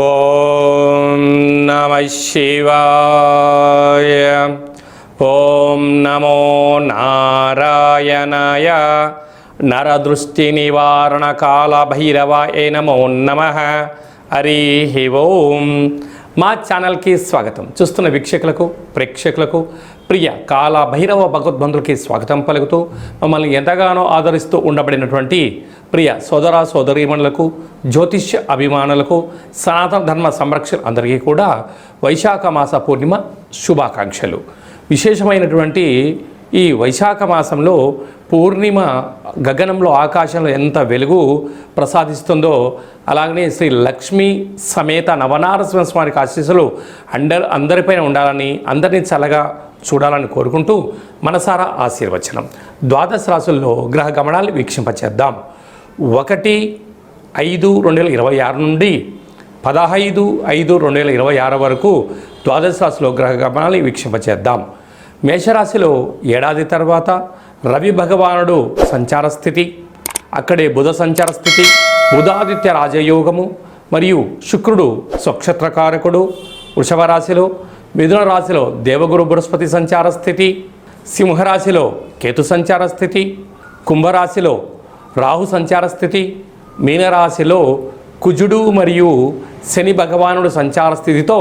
ఓం నమః శివాయ. ఓం నమో నారాయణాయ. నరదృష్టి నివారణ కాల భైరవాయ నమో నమః. హరి ఓం. మా ఛానల్కి స్వాగతం. చూస్తున్న వీక్షకులకు ప్రేక్షకులకు ప్రియ కాల భైరవ భగవద్బంధులకి స్వాగతం పలుకుతూ మమ్మల్ని ఎంతగానో ఆదరిస్తూ ఉండబడినటువంటి ప్రియ సోదర సోదరీమణులకు, జ్యోతిష్య అభిమానులకు, సనాతన ధర్మ సంరక్షణ అందరికీ కూడా వైశాఖ మాస పూర్ణిమ శుభాకాంక్షలు. విశేషమైనటువంటి ఈ వైశాఖ మాసంలో పూర్ణిమ గగనంలో ఆకాశంలో ఎంత వెలుగు ప్రసాదిస్తుందో, అలాగనే శ్రీ లక్ష్మీ సమేత నవనారసింహ స్వామికి ఆశీస్సులు అందరిపైన ఉండాలని, అందరినీ చల్లగా చూడాలని కోరుకుంటూ మనసారా ఆశీర్వచనం. ద్వాదశ రాశుల్లో గ్రహ గమనాలు వీక్షింపచేద్దాం. 1/5/2026 నుండి 15/5/2026 వరకు ద్వాదశ రాశిలో గ్రహ గమనాలు వీక్షింపచేద్దాం. మేషరాశిలో ఏడాది తర్వాత రవి భగవానుడు సంచార స్థితి, అక్కడే బుధ సంచార స్థితి, బుధాదిత్య రాజయోగము మరియు శుక్రుడు స్వక్షత్రకారకుడు వృషభ రాశిలో, మిథున రాశిలో దేవగురు బృహస్పతి సంచార స్థితి, సింహరాశిలో కేతు సంచార స్థితి, కుంభరాశిలో రాహు సంచార స్థితి, మీనరాశిలో కుజుడు మరియు శని భగవానుడు సంచార స్థితితో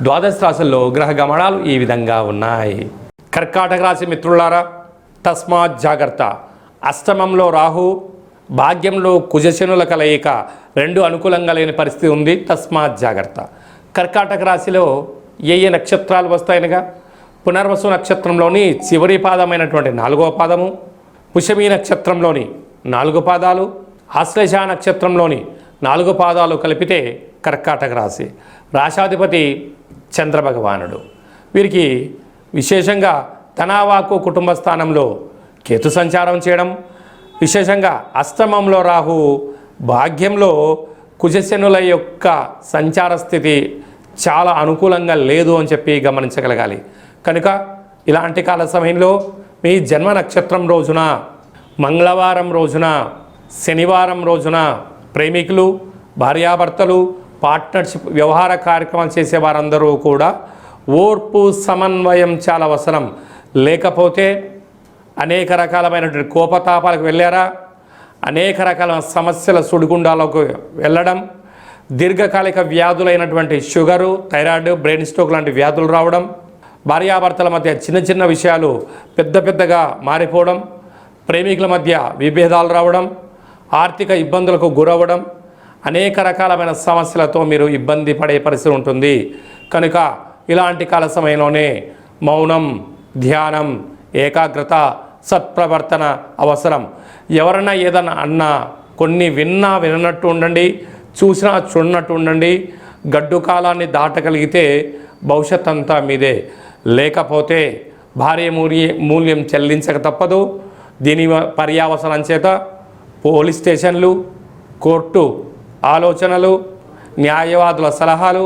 ద్వాదశ రాశుల్లో గ్రహ గమనాలు ఈ విధంగా ఉన్నాయి. కర్కాటక రాశి మిత్రులారా, తస్మాత్ జాగ్రత్త. అష్టమంలో రాహు, భాగ్యంలో కుజశనుల కలయిక, రెండు అనుకూలంగా లేని పరిస్థితి ఉంది. తస్మాత్ జాగ్రత్త. కర్కాటక రాశిలో ఏ నక్షత్రాలు వస్తాయనగా పునర్వసు నక్షత్రంలోని చివరి పాదమైనటువంటి 4వ పాదము, పుష్యమీ నక్షత్రంలోని 4 పాదాలు, ఆశ్లేష నక్షత్రంలోని 4 పాదాలు కలిపితే కర్కాటక రాశి. రాశాధిపతి చంద్రభగవానుడు. వీరికి విశేషంగా ధనావాకు కుటుంబ స్థానంలో కేతు సంచారం చేయడం, విశేషంగా అష్టమంలో రాహు, భాగ్యంలో కుజశనుల యొక్క సంచార స్థితి చాలా అనుకూలంగా లేదు అని చెప్పి గమనించగలగాలి. కనుక ఇలాంటి కాల సమయంలో మీ జన్మ నక్షత్రం రోజున, మంగళవారం రోజున, శనివారం రోజున ప్రేమికులు, భార్యాభర్తలు, పార్ట్నర్షిప్ వ్యవహార కార్యక్రమాలు చేసే వారందరూ కూడా ఓర్పు సమన్వయం చాలా అవసరం. లేకపోతే అనేక రకాలమైనటువంటి కోపతాపాలకు వెళ్ళారా, అనేక రకాల సమస్యల సుడిగుండాలకు వెళ్ళడం, దీర్ఘకాలిక వ్యాధులైనటువంటి షుగరు, థైరాయిడ్, బ్రెయిన్ స్ట్రోక్ లాంటి వ్యాధులు రావడం, భార్యాభర్తల మధ్య చిన్న చిన్న విషయాలు పెద్ద పెద్దగా మారిపోవడం, ప్రేమికుల మధ్య విభేదాలు రావడం, ఆర్థిక ఇబ్బందులకు గురవ్వడం, అనేక రకాలమైన సమస్యలతో మీరు ఇబ్బంది పడే పరిస్థితి ఉంటుంది. కనుక ఇలాంటి కాల సమయంలోనే మౌనం, ధ్యానం, ఏకాగ్రత, సత్ప్రవర్తన అవసరం. ఎవరన్నా ఏదన్నా అన్నా కొన్ని విన్నా వినట్టు ఉండండి, చూసినా చూడనట్టు ఉండండి. గడ్డు కాలాన్ని దాటగలిగితే భవిష్యత్ అంతా మీదే. లేకపోతే భారీ మూల్యం చెల్లించక తప్పదు. దీని పర్యావసనం చేత పోలీస్ స్టేషన్లు, కోర్టు ఆలోచనలు, న్యాయవాదుల సలహాలు,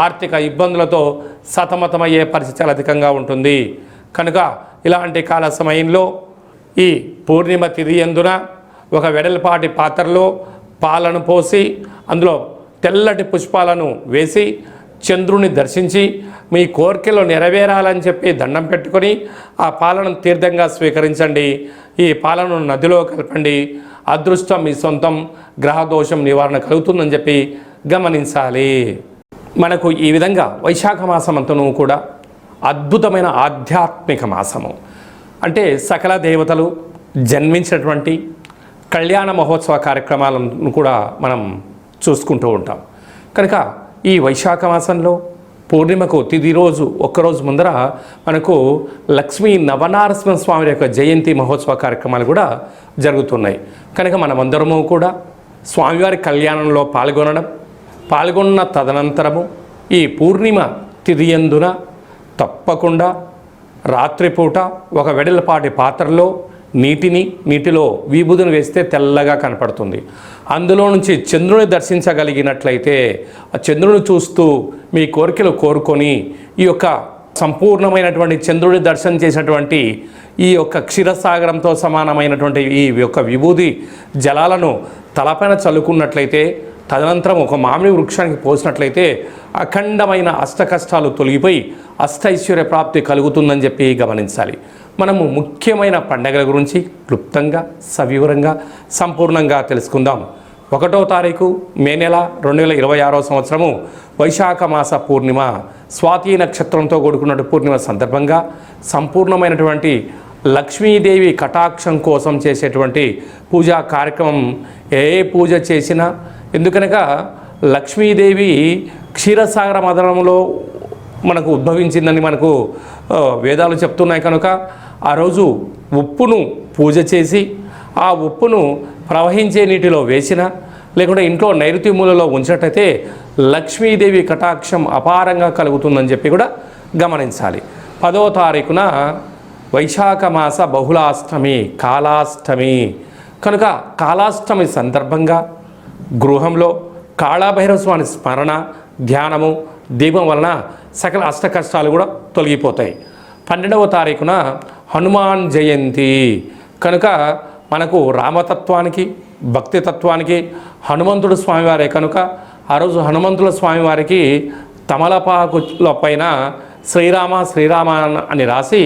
ఆర్థిక ఇబ్బందులతో సతమతమయ్యే పరిస్థితి చాలా అధికంగా ఉంటుంది. కనుక ఇలాంటి కాల సమయంలో ఈ పూర్ణిమ తిథి యందున ఒక వెడల్పాటి పాత్రలో పాలను పోసి అందులో తెల్లటి పుష్పాలను వేసి చంద్రుని దర్శించి మీ కోరికలు నెరవేరాలని చెప్పి దండం పెట్టుకొని ఆ పాలను తీర్థంగా స్వీకరించండి. ఈ పాలను నదిలో కలపండి. అదృష్టం మీ సొంతం, గ్రహదోషం నివారణ కలుగుతుందని చెప్పి గమనించాలి. మనకు ఈ విధంగా వైశాఖ మాసం అంతను కూడా అద్భుతమైన ఆధ్యాత్మిక మాసము. అంటే సకల దేవతలు జన్మించినటువంటి కళ్యాణ మహోత్సవ కార్యక్రమాలను కూడా మనం చూసుకుంటూ ఉంటాం. కనుక ఈ వైశాఖ మాసంలో పూర్ణిమకు తిథి రోజు ఒక్కరోజు ముందర మనకు లక్ష్మీ నవనారసింహ స్వామి యొక్క జయంతి మహోత్సవ కార్యక్రమాలు కూడా జరుగుతున్నాయి. కనుక మనమందరము కూడా స్వామివారి కళ్యాణంలో పాల్గొన్న తదనంతరము ఈ పూర్ణిమ తిథి యందున తప్పకుండా రాత్రిపూట ఒక వెడల్పాటి పాత్రలో నీటిలో విభూదిని వేస్తే తెల్లగా కనపడుతుంది. అందులో నుంచి చంద్రుని దర్శించగలిగినట్లయితే ఆ చంద్రుని చూస్తూ మీ కోరికలు కోరుకొని ఈ యొక్క సంపూర్ణమైనటువంటి చంద్రుని దర్శనం చేసినటువంటి ఈ యొక్క క్షీరసాగరంతో సమానమైనటువంటి ఈ యొక్క విభూది జలాలను తలపైన చల్లుకున్నట్లయితే తదనంతరం ఒక మామిడి వృక్షానికి పోసినట్లయితే అఖండమైన అష్ట కష్టాలు తొలగిపోయి అష్టైశ్వర్య ప్రాప్తి కలుగుతుందని చెప్పి గమనించాలి. మనము ముఖ్యమైన పండగల గురించి క్లుప్తంగా సవివరంగా సంపూర్ణంగా తెలుసుకుందాం. 1వ తారీఖు మే నెల 2026వ సంవత్సరము వైశాఖ మాస పూర్ణిమ, స్వాతి నక్షత్రంతో కూడుకున్న పూర్ణిమ సందర్భంగా సంపూర్ణమైనటువంటి లక్ష్మీదేవి కటాక్షం కోసం చేసేటువంటి పూజా కార్యక్రమం. ఏ పూజ చేసినా, ఎందుకనగా లక్ష్మీదేవి క్షీరసాగర మదనంలో మనకు ఉద్భవించిందని మనకు వేదాలు చెప్తున్నాయి. కనుక ఆ రోజు ఉప్పును పూజ చేసి ఆ ఉప్పును ప్రవహించే నీటిలో వేసిన, లేకుంటే ఇంట్లో నైరుతి మూలలో ఉంచినట్టయితే లక్ష్మీదేవి కటాక్షం అపారంగా కలుగుతుందని చెప్పి కూడా గమనించాలి. 10వ తారీఖున వైశాఖ మాస బహుళాష్టమి, కాళాష్టమి. కనుక కాళాష్టమి సందర్భంగా గృహంలో కాళభైరవ స్వామి స్మరణ, ధ్యానము, దీపం వలన సకల అష్ట కష్టాలు కూడా తొలగిపోతాయి. 12వ తారీఖున హనుమాన్ జయంతి. కనుక మనకు రామతత్వానికి, భక్తితత్వానికి హనుమంతుడు స్వామివారే. కనుక ఆ రోజు హనుమంతుల స్వామివారికి తమలపాకుల పైన శ్రీరామ శ్రీరామ అని రాసి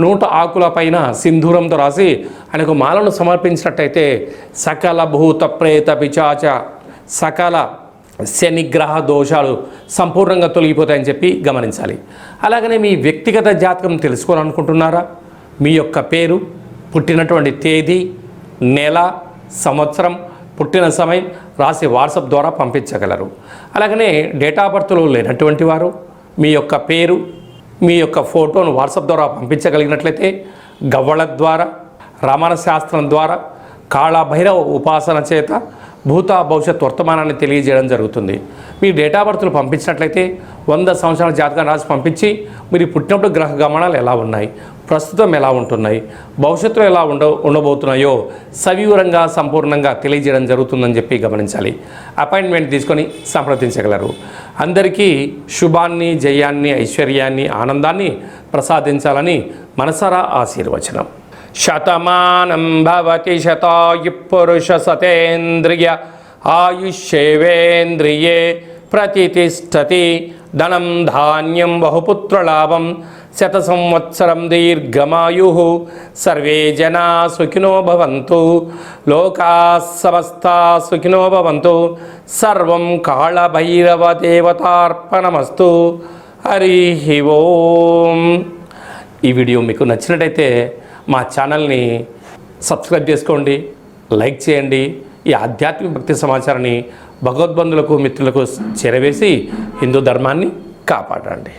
100 ఆకుల పైన సింధూరంతో రాసి ఆయనకు మాలను సమర్పించినట్టయితే సకల భూత ప్రేత పిచాచ సకల శనిగ్రహ దోషాలు సంపూర్ణంగా తొలగిపోతాయని చెప్పి గమనించాలి. అలాగనే మీ వ్యక్తిగత జాతకం తెలుసుకోవాలనుకుంటున్నారా? మీ యొక్క పేరు, పుట్టినటువంటి తేదీ, నెల, సంవత్సరం, పుట్టిన సమయం రాసి వాట్సాప్ ద్వారా పంపించగలరు. అలాగనే డేట్ ఆఫ్ బర్త్లో లేనటువంటి వారు మీ యొక్క పేరు, మీ యొక్క ఫోటోను వాట్సాప్ ద్వారా పంపించగలిగినట్లయితే గవ్వళ ద్వారా, రమణ శాస్త్రం ద్వారా, కాళభైరవ ఉపాసన చేత భూత భవిష్యత్ వర్తమానాన్ని తెలియజేయడం జరుగుతుంది. మీ డేట్ ఆఫ్ బర్త్లు పంపించినట్లయితే 100 సంవత్సరాల జాతకాన్ని రాసి పంపించి మీరు పుట్టినప్పుడు గ్రహ గమనాలు ఎలా ఉన్నాయి, ప్రస్తుతం ఎలా ఉంటున్నాయి, భవిష్యత్తులో ఎలా ఉండబోతున్నాయో సవివరంగా సంపూర్ణంగా తెలియజేయడం జరుగుతుందని చెప్పి గమనించాలి. అపాయింట్మెంట్ తీసుకొని సంప్రదించగలరు. అందరికీ శుభాన్ని, జయాన్ని, ఐశ్వర్యాన్ని, ఆనందాన్ని ప్రసాదించాలని మనసారా ఆశీర్వచనం. శతమానం భవతి శతాయు పురుష సతేంద్రియ ఆయుష్యేవేంద్రియే ప్రతిష్టతి. ధనం ధాన్యం బహుపుత్రలాభం శత సంవత్సరం దీర్ఘమాయు. సర్వే జనా సుఖినో భవంతు. లోకా సమస్తా సుఖినో భవంతు. సర్వం కాళభైరవ దేవతార్పణమస్తు. హరి ఓం. ఈ వీడియో మీకు నచ్చినట్టయితే మా ఛానల్ని సబ్స్క్రైబ్ చేసుకోండి, లైక్ చేయండి. ఈ ఆధ్యాత్మిక భక్తి సమాచారాన్ని భగవద్బంధులకు, మిత్రులకు చేరవేసి హిందూ ధర్మాన్ని కాపాడండి.